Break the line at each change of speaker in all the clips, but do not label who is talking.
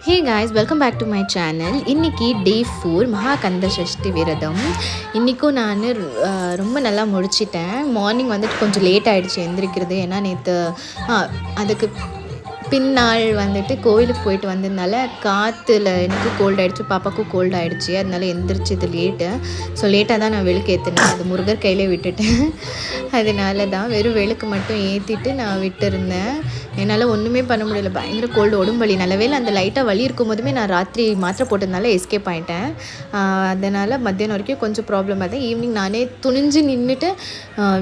Hey guys, welcome back to my channel. இன்றைக்கி day 4 Mahakanda Sashti விரதம். இன்றைக்கும் நான் ரொம்ப நல்லா முடிச்சிட்டேன். மார்னிங் வந்துட்டு கொஞ்சம் லேட் ஆகிடுச்சு எந்திரிக்கிறது. ஏன்னா நேற்று அதுக்கு பின்னாள் வந்துட்டு கோவிலுக்கு போயிட்டு வந்ததுனால காற்றுல எனக்கு கோல்ட் ஆகிடுச்சு, பாப்பாவுக்கும் கோல்ட் ஆகிடுச்சு. அதனால எந்திரிச்சது லேட்டு. ஸோ லேட்டாக தான் நான் விளக்கு ஏற்றினேன். அது முருகர் கையிலே விட்டுட்டேன். அதனால தான் வெறும் விளக்கு மட்டும் ஏற்றிட்டு நான் விட்டுருந்தேன். என்னால் ஒன்றுமே பண்ண முடியல, பயங்கர கோல்டு, உடம்பு வலி. நல்ல வேளை அந்த லைட்டாக வலி இருக்கும் போதுமே நான் ராத்திரி மாத்திரை போட்டதுனால எஸ்கேப் ஆகிட்டேன். அதனால் மத்தியானம் வரைக்கும் கொஞ்சம் ப்ராப்ளம் ஆகுது. ஈவினிங் நானே துணிஞ்சு நின்றுட்டு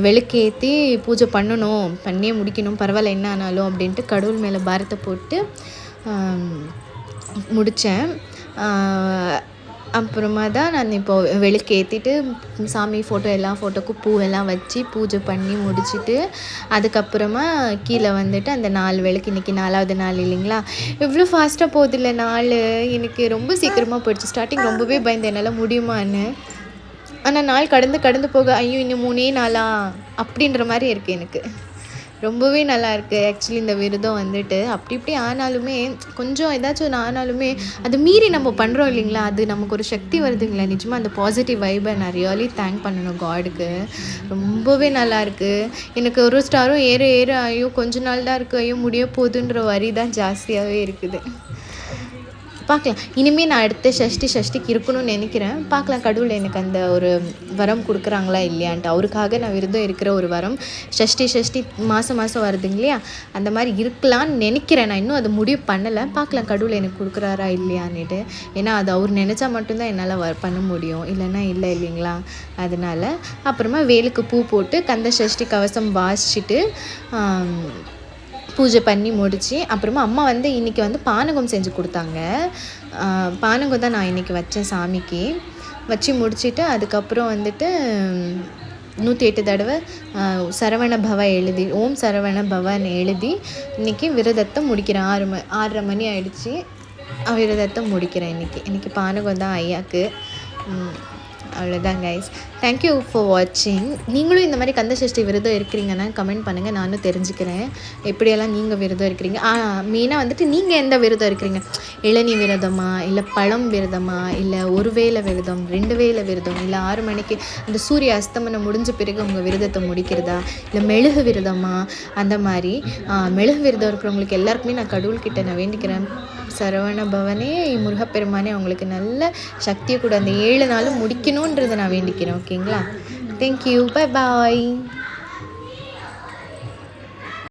விளக்கேற்றி பூஜை பண்ணியே முடிக்கணும், பரவாயில்ல என்ன ஆனாலும் அப்படின்ட்டு கடவுள் மேலே பாரத்தை போட்டு முடித்தேன். அப்புறமா தான் நான் இப்போது விளக்கு ஏற்றிட்டு சாமி ஃபோட்டோ எல்லாம் ஃபோட்டோக்கும் பூவெல்லாம் வச்சு பூஜை பண்ணி முடிச்சுட்டு அதுக்கப்புறமா கீழே வந்துட்டு அந்த 4 விளக்கு, இன்றைக்கி 4வது நாள் இல்லைங்களா? இவ்வளோ ஃபாஸ்ட்டாக போகுதில்ல நாள். எனக்கு ரொம்ப சீக்கிரமாக போயிடுச்சு. ஸ்டார்டிங் ரொம்பவே பயந்தேன் என்னால் முடியுமான்னு. ஆனால் நாள் கடந்து போக ஐயோ இன்னும் 3 நாளா அப்படின்ற மாதிரி இருக்குது எனக்கு. ரொம்பவே நல்லா இருக்குது ஆக்சுவலி இந்த விரதம் வந்துட்டு. அப்படி இப்படி ஆனாலுமே கொஞ்சம் ஏதாச்சும் ஆனாலுமே அது மீறி நம்ம பண்ணுறோம் இல்லைங்களா? அது நமக்கு ஒரு சக்தி வருதுங்களா? நிஜமாக அந்த பாசிட்டிவ் வைபை நான் ரியலி தேங்க் பண்ணணும் காடுக்கு. ரொம்பவே நல்லா இருக்குது. எனக்கு ஒரு ஸ்டாரும் ஏற ஐயோ கொஞ்ச நாள் தான் இருக்குது, ஐயோ முடிய போகுதுன்ற வரி தான் ஜாஸ்தியாகவே இருக்குது. பார்க்கலாம், இனிமேல் நான் அடுத்த சஷ்டிக்கு இருக்கணும்னு நினைக்கிறேன். பார்க்கலாம் கடவுள் எனக்கு அந்த ஒரு வரம் கொடுக்குறாங்களா இல்லையான்ட்டு. அவருக்காக நான் விரதம் இருக்கிற ஒரு வரம் சஷ்டி மாதம் வருதுங்க இல்லையா? அந்த மாதிரி இருக்கலான்னு நினைக்கிறேன். நான் இன்னும் அதை முடிவு பண்ணலை. பார்க்கலாம் கடவுள் எனக்கு கொடுக்குறாரா இல்லையான்னுட்டு. ஏன்னா அது அவர் நினச்சா மட்டும்தான் என்னால் பண்ண முடியும், இல்லைன்னா இல்லை இல்லைங்களா? அதனால் அப்புறமா வேலுக்கு பூ போட்டு கந்த சஷ்டி கவசம் வாசிச்சுட்டு பூஜை பண்ணி முடித்து அப்புறமா அம்மா இன்றைக்கி பானகம் செஞ்சு கொடுத்தாங்க. பானகம் தான் நான் இன்றைக்கி வச்சேன் சாமிக்கு. வச்சு முடிச்சுட்டு அதுக்கப்புறம் 108 தடவை சரவண பவ எழுதி, ஓம் சரவண பவன் எழுதி இன்றைக்கி விரதத்தை முடிக்கிறேன். 6:30 மணி ஆகிடுச்சி. விரதத்தை முடிக்கிறேன். இன்றைக்கி பானகம் தான் ஐயாவுக்கு. அவ்வளோதான் கைஸ். தேங்க்யூ ஃபார் வாட்சிங். நீங்களும் இந்த மாதிரி கந்த சஷ்டி விரதம் இருக்கிறீங்கன்னா கமெண்ட் பண்ணுங்கள், நானும் தெரிஞ்சுக்கிறேன் எப்படியெல்லாம் நீங்கள் விரதம் இருக்கிறீங்க. மெயினாக நீங்கள் எந்த விரதம் இருக்கிறீங்க? இளநீ விரதமா, இல்லை பழம் விரதமா, இல்லை ஒரு வேளை விரதம், 2 வேளை விரதம், இல்லை 6 மணிக்கு அந்த சூரிய அஸ்தமனம் முடிஞ்ச பிறகு உங்கள் விரதத்தை முடிக்கிறதா, இல்லை மெழுகு விரதமா? அந்த மாதிரி மெழுகு விரதம் இருக்கிறவங்களுக்கு எல்லாருக்குமே நான் கடவுள்கிட்ட நான் வேண்டிக்கிறேன், சரவண பவனே முருகப்பெருமானே அவங்களுக்கு நல்ல சக்தியை கூட அந்த 7 நாளும் முடிக்கணுன்றதை நான் வேண்டிக்கிறேன். ஓகேங்களா? Thank you, bye bye.